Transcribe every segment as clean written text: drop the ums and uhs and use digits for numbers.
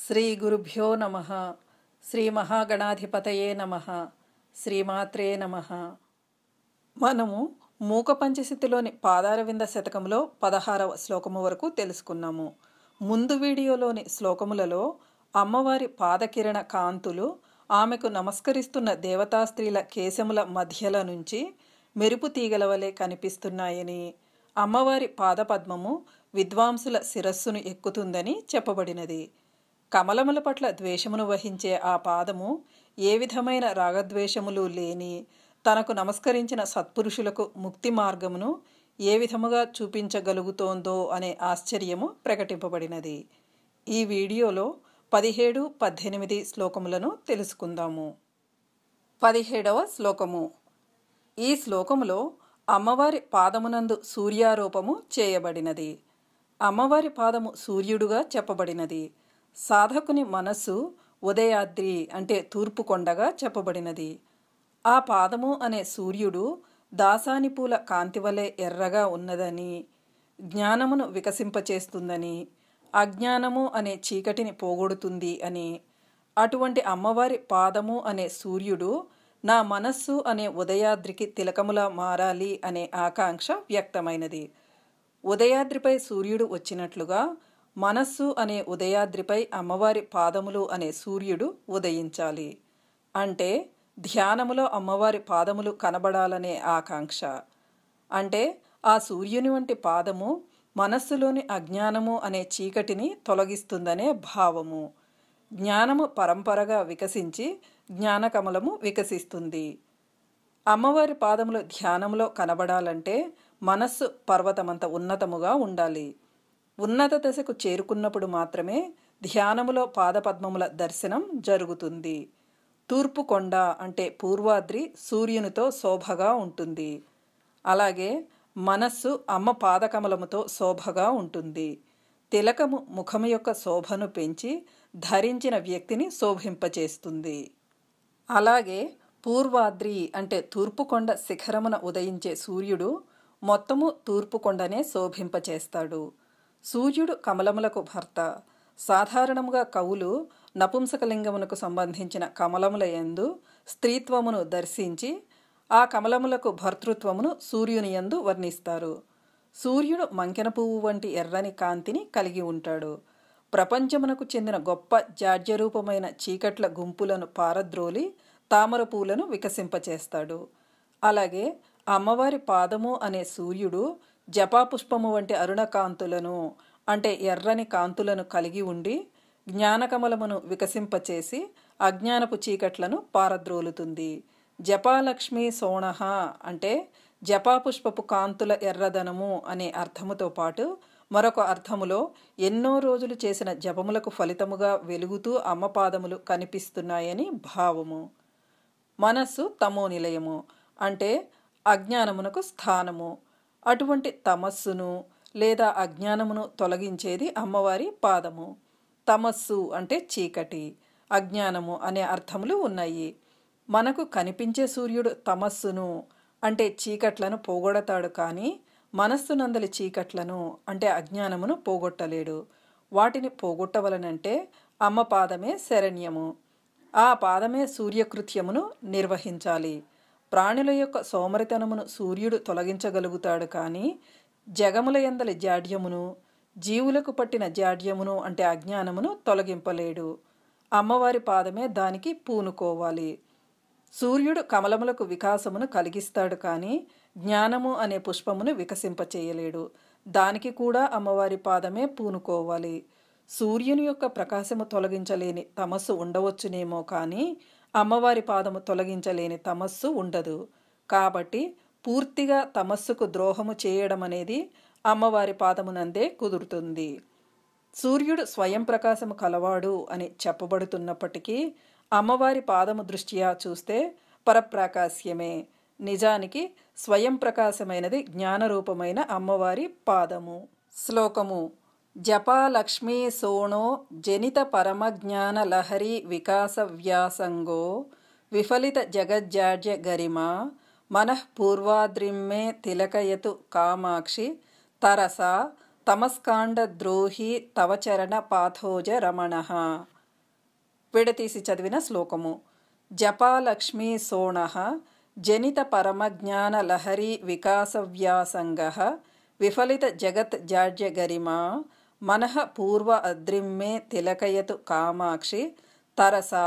శ్రీ గురుభ్యో నమః. శ్రీ మహాగణాధిపతయే నమః. శ్రీమాత్రే నమః. మనము మూక పంచశతిలోని పాదారవింద శతకంలో 16వ శ్లోకము వరకు తెలుసుకున్నాము. ముందు వీడియోలోని శ్లోకములలో అమ్మవారి పాదకిరణ కాంతులు ఆమెకు నమస్కరిస్తున్న దేవతా స్త్రీల కేశముల మధ్యల నుంచి మెరుపు తీగల వలె కనిపిస్తున్నాయని, అమ్మవారి పాదపద్మము విద్వాంసుల శిరస్సును ఎక్కుతుందని చెప్పబడినది. కమలముల పట్ల ద్వేషమును వహించే ఆ పాదము ఏ విధమైన రాగద్వేషములు లేని తనకు నమస్కరించిన సత్పురుషులకు ముక్తి మార్గమును ఏ విధముగా చూపించగలుగుతోందో అనే ఆశ్చర్యము ప్రకటింపబడినది. ఈ వీడియోలో 17, 18 శ్లోకములను తెలుసుకుందాము. 17వ శ్లోకము. ఈ శ్లోకములో అమ్మవారి పాదమునందు సూర్యారోపము చేయబడినది. అమ్మవారి పాదము సూర్యుడుగా చెప్పబడినది. సాధకుని మనస్సు ఉదయాద్రి అంటే తూర్పు కొండగా చెప్పబడినది. ఆ పాదము అనే సూర్యుడు దాసాని పూల కాంతివలే ఎర్రగా ఉన్నదని, జ్ఞానమును వికసింపచేస్తుందని, అజ్ఞానము అనే చీకటిని పోగొడుతుంది అని, అటువంటి అమ్మవారి పాదము అనే సూర్యుడు నా మనస్సు అనే ఉదయాద్రికి తిలకములా మారాలి అనే ఆకాంక్ష వ్యక్తమైనది. ఉదయాద్రిపై సూర్యుడు వచ్చినట్లుగా మనస్సు అనే ఉదయాద్రిపై అమ్మవారి పాదములు అనే సూర్యుడు ఉదయించాలి. అంటే ధ్యానములో అమ్మవారి పాదములు కనబడాలనే ఆకాంక్ష. అంటే ఆ సూర్యుని వంటి పాదము మనస్సులోని అజ్ఞానము అనే చీకటిని తొలగిస్తుందనే భావము. జ్ఞానము పరంపరగా వికసించి జ్ఞానకమలము వికసిస్తుంది. అమ్మవారి పాదములు ధ్యానంలో కనబడాలంటే మనస్సు పర్వతమంత ఉన్నతముగా ఉండాలి. ఉన్నత దశకు చేరుకున్నప్పుడు మాత్రమే ధ్యానములో పాదపద్మముల దర్శనం జరుగుతుంది. తూర్పు కొండ అంటే పూర్వాద్రి సూర్యునితో శోభగా ఉంటుంది. అలాగే మనస్సు అమ్మ పాదకమలముతో శోభగా ఉంటుంది. తిలకము ముఖము యొక్క శోభను పెంచి ధరించిన వ్యక్తిని శోభింపచేస్తుంది. అలాగే పూర్వాద్రి అంటే తూర్పుకొండ శిఖరమున ఉదయించే సూర్యుడు మొత్తము తూర్పుకొండనే శోభింపచేస్తాడు. సూర్యుడు కమలములకు భర్త. సాధారణముగా కవులు నపుంసకలింగమునకు సంబంధించిన కమలముల యందు స్త్రీత్వమును దర్శించి ఆ కమలములకు భర్తృత్వమును సూర్యుని యందు వర్ణిస్తారు. సూర్యుడు మంకెన పువ్వు వంటి ఎర్రని కాంతిని కలిగి ఉంటాడు. ప్రపంచమునకు చెందిన గొప్ప జాడ్యరూపమైన చీకట్ల గుంపులను పారద్రోలి తామర పూలను వికసింపచేస్తాడు. అలాగే అమ్మవారి పాదము అనే సూర్యుడు జపాపుష్పము వంటి అరుణకాంతులను అంటే ఎర్రని కాంతులను కలిగి ఉండి జ్ఞానకమలమును వికసింపచేసి అజ్ఞానపు చీకట్లను పారద్రోలుతుంది. జపాలక్ష్మి సోణః అంటే జపాపుష్పపు కాంతుల ఎర్రదనము అనే అర్థముతో పాటు మరొక అర్థములో ఎన్నో రోజులు చేసిన జపములకు ఫలితముగా వెలుగుతూ అమ్మపాదములు కనిపిస్తున్నాయని భావము. మనస్సు తమో నిలయము అంటే అజ్ఞానమునకు స్థానము. అటువంటి తమస్సును లేదా అజ్ఞానమును తొలగించేది అమ్మవారి పాదము. తమస్సు అంటే చీకటి, అజ్ఞానము అనే అర్థములు ఉన్నాయి. మనకు కనిపించే సూర్యుడు తమస్సును అంటే చీకట్లను పోగొడతాడు, కానీ మనస్సునందలి చీకట్లను అంటే అజ్ఞానమును పోగొట్టలేడు. వాటిని పోగొట్టవలనంటే అమ్మ పాదమే శరణ్యము. ఆ పాదమే సూర్యకృత్యమును నిర్వహించాలి. ప్రాణుల యొక్క సోమరితనమును సూర్యుడు తొలగించగలుగుతాడు, కానీ జగముల యందలి జాడ్యమును, జీవులకు పట్టిన జాడ్యమును అంటే అజ్ఞానమును తొలగింపలేడు. అమ్మవారి పాదమే దానికి పూనుకోవాలి. సూర్యుడు కమలములకు వికాసమును కలిగిస్తాడు, కానీ జ్ఞానము అనే పుష్పమును వికసింపచేయలేడు. దానికి కూడా అమ్మవారి పాదమే పూనుకోవాలి. సూర్యుని యొక్క ప్రకాశము తొలగించలేని తమస్సు ఉండవచ్చునేమో, కానీ అమ్మవారి పాదము తొలగించలేని తమస్సు ఉండదు. కాబట్టి పూర్తిగా తమస్సుకు ద్రోహము చేయడం అనేది అమ్మవారి పాదమునందే కుదురుతుంది. సూర్యుడు స్వయం ప్రకాశము కలవాడు అని చెప్పబడుతున్నప్పటికీ అమ్మవారి పాదము దృష్ట్యా చూస్తే పరప్రాకాశ్యమే. నిజానికి స్వయం ప్రకాశమైనది జ్ఞానరూపమైన అమ్మవారి పాదము. శ్లోకము. జపాలక్ష్మీ సోణో జనిత పరమజ్ఞాన లహరి వికాస వ్యాసంగో విఫలిత జగజ్జాడ్య గరిమా మనః పూర్వాద్రిమ్మే తిలకయతు కామాక్షి తరసా తమస్కాండ ద్రోహి తవ చరణ పాథోజ రమణః. విడతీసి చదివిన శ్లోకము. జపాలక్ష్మీ సోణః జనిత పరమజ్ఞాన లహరి వికాసవ్యాసంగః విఫలిత జగత్ జాడ్య గరిమా మనః పూర్వ అద్రిమ్మే తిలకయతు కామాక్షి తరసా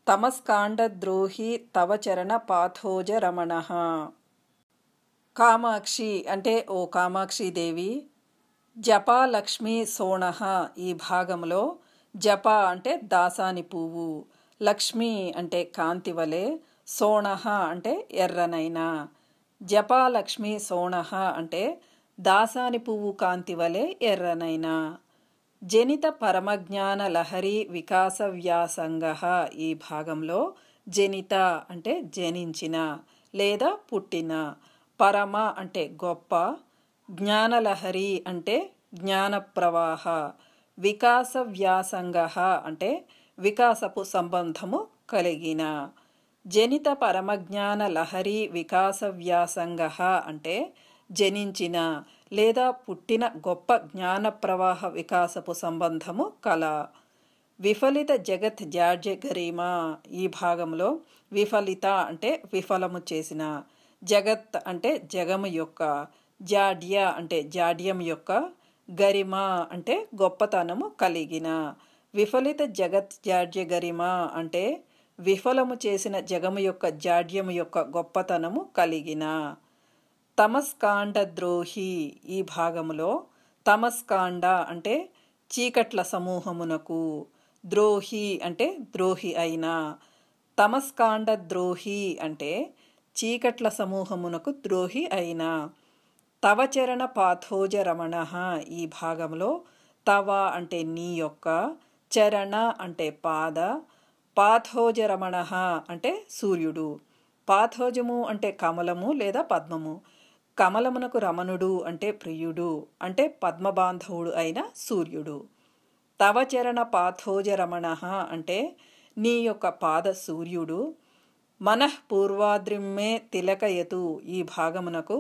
తమస్కాండద్రోహి తవ చరణ పాథోజ రమణః. కామాక్షి అంటే ఓ కామాక్షిదేవి. జపాలక్ష్మీ సోణః ఈ భాగంలో జప అంటే దాసాని పువ్వు, లక్ష్మి అంటే కాంతి వలె, సోణః అంటే ఎర్రనైన. జపాలక్ష్మీ సోణః అంటే దాసాని పువ్వు కాంతి వలె ఎర్రనైన. జనిత పరమజ్ఞాన లహరి వికాస వ్యాసంగః ఈ భాగంలో జనిత అంటే జనించిన లేదా పుట్టిన, పరమ అంటే గొప్ప, జ్ఞానలహరి అంటే జ్ఞాన ప్రవాహ, వికాస వ్యాసంగః అంటే వికాసపు సంబంధము కలిగిన. జనిత పరమజ్ఞాన లహరి వికాస వ్యాసంగః అంటే జనించిన లేదా పుట్టిన గొప్ప జ్ఞాన ప్రవాహ వికాసపు సంబంధము కల. విఫలిత జగత్ జాడ్య గరిమా ఈ భాగంలో విఫలిత అంటే విఫలము చేసిన, జగత్ అంటే జగము యొక్క, జాడ్య అంటే జాడ్యం యొక్క, గరిమ అంటే గొప్పతనము కలిగిన. విఫలిత జగత్ జాడ్య గరిమ అంటే విఫలము చేసిన జగము యొక్క జాడ్యము యొక్క గొప్పతనము కలిగిన. తమస్కాండద్రోహి ఈ భాగములో తమస్కాండ అంటే చీకట్ల సమూహమునకు, ద్రోహి అంటే ద్రోహి అయిన. తమస్కాండద్రోహి అంటే చీకట్ల సమూహమునకు ద్రోహి అయిన. తవ చరణ పాథోజ రమణః ఈ భాగంలో తవ అంటే నీ యొక్క, చరణ అంటే పాద, పాథోజ రమణః అంటే సూర్యుడు. పాథోజము అంటే కమలము లేదా పద్మము, కమలమునకు రమణుడు అంటే ప్రియుడు అంటే పద్మబాంధవుడు అయిన సూర్యుడు. తవ చరణ పాథోజ రమణః అంటే నీ యొక్క పాద సూర్యుడు. మనః పూర్వాద్రిమ్మే తిలకయతు ఈ భాగమునకు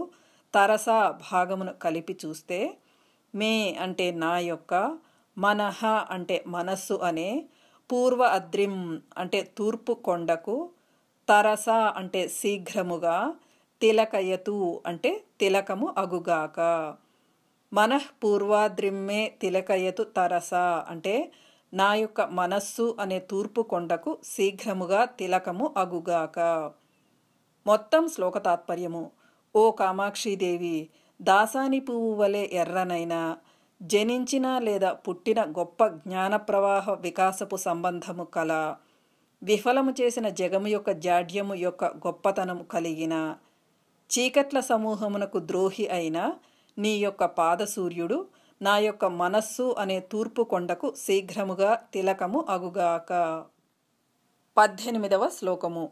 తరస భాగమును కలిపి చూస్తే మే అంటే నా యొక్క, మనః అంటే మనస్సు అనే, పూర్వ అద్రిం అంటే తూర్పు కొండకు, తరస అంటే శీఘ్రముగా, తిలకయతు అంటే తిలకము అగుగాక. మనః పూర్వాద్రిమ్మే తిలకయతు తరస అంటే నా యొక్క మనస్సు అనే తూర్పు కొండకు శీఘ్రముగా తిలకము అగుగాక. మొత్తం శ్లోక తాత్పర్యము. ఓ కామాక్షిదేవి, దాసాని పువ్వు వలె ఎర్రనైన, జనించిన లేదా పుట్టిన గొప్ప జ్ఞాన ప్రవాహ వికాసపు సంబంధము కల, విఫలము చేసిన జగము యొక్క జాడ్యము యొక్క గొప్పతనము కలిగిన, చీకట్ల సమూహమునకు ద్రోహి అయిన నీ యొక్క పాదసూర్యుడు నా యొక్క మనస్సు అనే తూర్పు కొండకు శీఘ్రముగా తిలకము అగుగాక. 18వ శ్లోకము.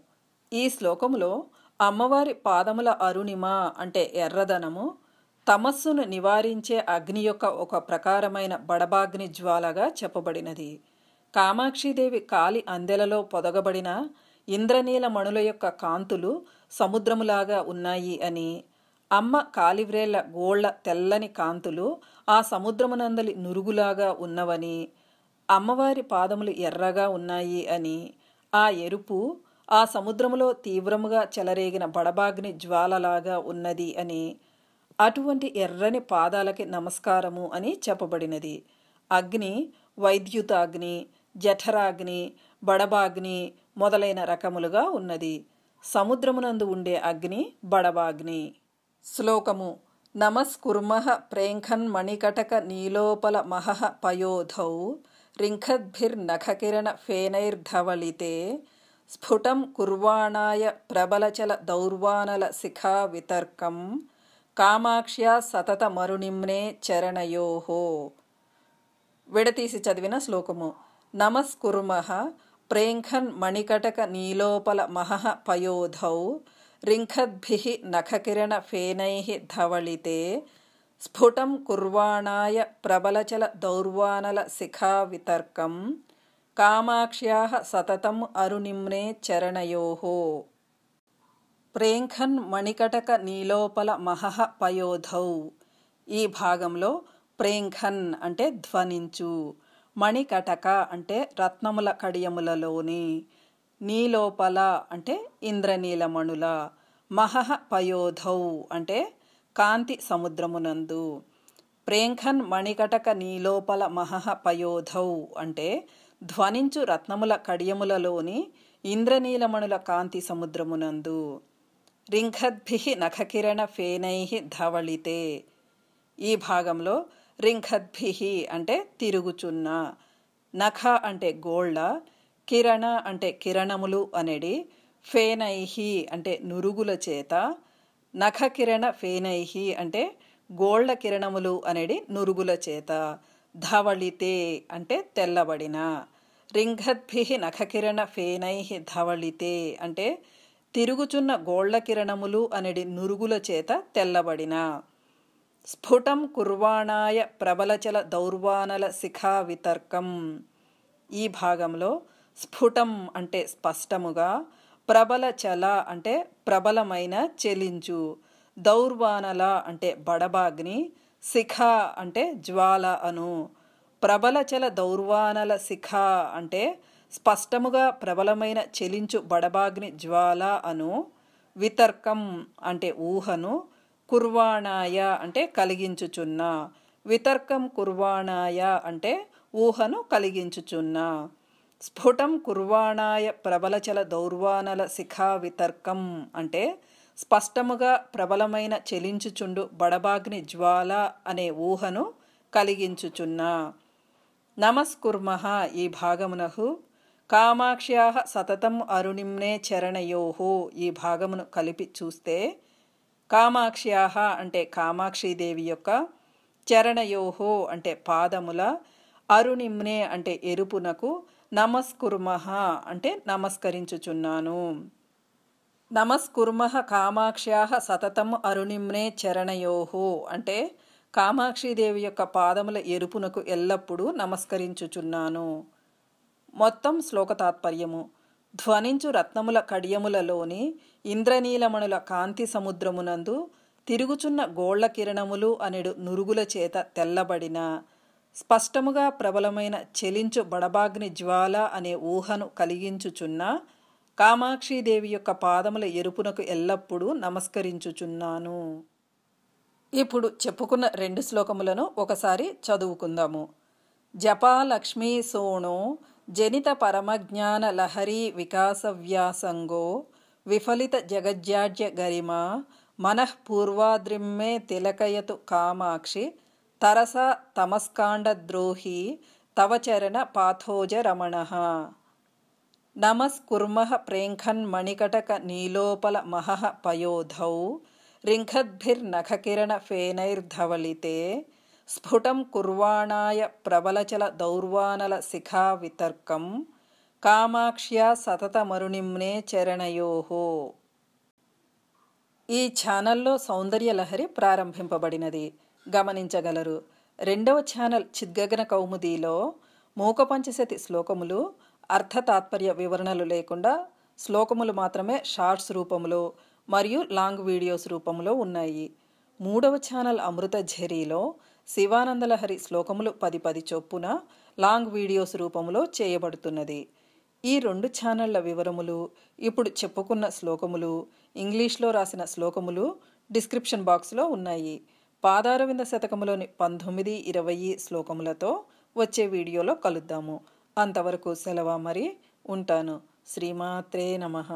ఈ శ్లోకములో అమ్మవారి పాదముల అరుణిమ అంటే ఎర్రదనము తమస్సును నివారించే అగ్ని యొక్క ఒక ప్రకారమైన బడబాగ్ని జ్వాలగా చెప్పబడినది. కామాక్షిదేవి కాలి అందెలలో పొదగబడిన ఇంద్రనీల మణుల యొక్క కాంతులు సముద్రములాగా ఉన్నాయి అని, అమ్మ కాలివ్రేళ్ల గోళ్ల తెల్లని కాంతులు ఆ సముద్రమునందలి నురుగులాగా ఉన్నవని, అమ్మవారి పాదములు ఎర్రగా ఉన్నాయి అని, ఆ ఎరుపు ఆ సముద్రములో తీవ్రముగా చెలరేగిన బడబాగ్ని జ్వాలలాగా ఉన్నది అని, అటువంటి ఎర్రని పాదాలకి నమస్కారము అని చెప్పబడినది. అగ్ని వైద్యుతాగ్ని, జఠరాగ్ని, బడబాగ్ని మొదలైన రకములుగా ఉన్నది. సముద్రమునందు ఉండే అగ్ని బడబాగ్ని. శ్లోకము. నమస్కుర్మః ప్రేంఖన్మణికటక నీలోపల మహః పయోధౌ రింఖద్భిర్నఖకిరణ ఫేనైర్ధవళితే స్ఫుటం కుర్వాణాయ ప్రబలచల దౌర్వానల శిఖా వితర్కం కామాక్ష్యా సతత మరునిమ్నే చరణయోః. విడతీసి చదివిన శ్లోకము. నమస్కుర్మః ప్రేంఖన్మణికటక నీలోపల మహః పయోధౌ రింఖద్భిః నఖకిరణ ఫేనైః ధవళితే స్ఫుటం కుర్వాణాయ ప్రబలచల దౌర్వానల శిఖా వితర్కం కామాక్ష్యాః సతతం అరునిమ్నే చరణయోః. ప్రేంఖన్మణికటక నీలోపల మహః పయోధౌ ఈ భాగంలో ప్రేంఖన్ అంటే ధ్వనించు, మణికటక అంటే రత్నముల కడియములలోని, నీలోపల అంటే ఇంద్రనీలమణుల, మహః పయోధౌ అంటే కాంతి సముద్రమునందు, ప్రేంఖన్ మణికటక నీలోపల మహః పయోధౌ అంటే ధ్వనించు రత్నముల కడియములలోని ఇంద్రనీలమణుల కాంతి సముద్రమునందు, రింఖద్భిః నఖకిరణ ఫేనైః ధవళితే. ఈ భాగంలో రింఖద్భిః అంటే తిరుగుచున్న, నఖ అంటే గోళ్ళ, కిరణ అంటే కిరణములు అనేది, ఫేనైః అంటే నురుగుల చేత, నఖకిరణ ఫేనైః అంటే గోళ్ళ కిరణములు అనేది నురుగుల చేత, ధవళితే అంటే తెల్లబడిన, రింఘద్భిః నఖకిరణ ఫేనైః ధవళితే అంటే తిరుగుచున్న గోళ్ళ కిరణములు అనేది నురుగుల చేత తెల్లబడిన, స్ఫుటం కుర్వాణాయ ప్రబలచల దౌర్వానల శిఖా వితర్కం. ఈ భాగంలో స్ఫుటం అంటే స్పష్టముగా, ప్రబల చల అంటే ప్రబలమైన చెలించు, దౌర్వానల అంటే బడబాగ్ని, శిఖ అంటే జ్వాల అను, ప్రబలచల దౌర్వానల శిఖ అంటే స్పష్టముగా ప్రబలమైన చెలించు బడబాగ్ని జ్వాల అను, వితర్కం అంటే ఊహను, కుర్వాణాయ అంటే కలిగించుచున్న, వితర్కం కుర్వాణాయ అంటే ఊహను కలిగించుచున్న, స్ఫుటం కుర్వాణాయ ప్రబలచల దౌర్వానల శిఖా వితర్కం అంటే స్పష్టముగా ప్రబలమైన చెలించుచుండు బడబాగ్ని జ్వాల అనే ఊహను కలిగించుచున్న. నమస్కుర్మః ఈ భాగమునకు కామాక్ష్యాః సతతం అరుణిమ్నే చరణయోః ఈ భాగమును కలిపి చూస్తే, కామాక్ష్యాః అంటే కామాక్షీదేవి యొక్క, చరణయోః అంటే పాదముల, అరుణిమ్నే అంటే ఎరుపునకు, నమస్కుర్మః అంటే నమస్కరించుచున్నాను. నమస్కుర్మః కామాక్ష్యాః సతతం అరుణిమ్నే చరణయోః అంటే కామాక్షీదేవి యొక్క పాదముల ఎరుపునకు ఎల్లప్పుడూ నమస్కరించుచున్నాను. మొత్తం శ్లోక తాత్పర్యము. ధ్వనించు రత్నముల కడియములలోని ఇంద్రనీలమణుల కాంతి సముద్రమునందు తిరుగుచున్న గోళ్ళ కిరణములు అనెడు నురుగుల చేత తెల్లబడిన, స్పష్టముగా ప్రబలమైన చెలించు బడబాగ్ని జ్వాల అనే ఊహను కలిగించుచున్న కామాక్షీదేవి యొక్క పాదముల ఎరుపునకు ఎల్లప్పుడూ నమస్కరించుచున్నాను. ఇప్పుడు చెప్పుకున్న 2 శ్లోకములను ఒకసారి చదువుకుందాము. జపాలక్ష్మీ సోణో జనిత పరమజ్ఞాన లహరీ వికాస వ్యాసంగో విఫలిత జగజ్జాడ్య గరిమా మనః పూర్వాద్రిమ్మే తిలకయతు కామాక్షి తరసా తమస్కాండద్రోహి తవ చరణ పాథోజ రమణః. నమస్కుర్మః ప్రేంఖన్ మణికటక నీలోపల మహః పయోధౌ రింఖద్భిర్నఖకిరణ ఫేనైర్ధవళితే స్ఫుటం కుర్వాణాయ ప్రబలచల దౌర్వానల శిఖా వితర్కం కామాక్ష్యా సతతమరుణిమ్నే చరణయోః. ఈ ఛానల్లో సౌందర్యలహరి ప్రారంభింపబడినది గమనించగలరు. 2వ ఛానల్ చిద్గగన కౌముదీలో మూకపంచశతి శ్లోకములు అర్థ తాత్పర్య వివరణలు లేకుండా శ్లోకములు మాత్రమే షార్ట్స్ రూపంలో మరియు లాంగ్ వీడియోస్ రూపంలో ఉన్నాయి. 3వ ఛానల్ అమృత ఝరీలో శివానందలహరి శ్లోకములు 10 చొప్పున లాంగ్ వీడియోస్ రూపంలో చేయబడుతున్నది. ఈ 2 ఛానళ్ల వివరములు, ఇప్పుడు చెప్పుకున్న శ్లోకములు, ఇంగ్లీష్లో రాసిన శ్లోకములు డిస్క్రిప్షన్ బాక్స్లో ఉన్నాయి. పాదారవింద శతకములోని 19, 20 శ్లోకములతో వచ్చే వీడియోలో కలుద్దాము. అంతవరకు సెలవు మరి, ఉంటాను. శ్రీమాత్రే నమః.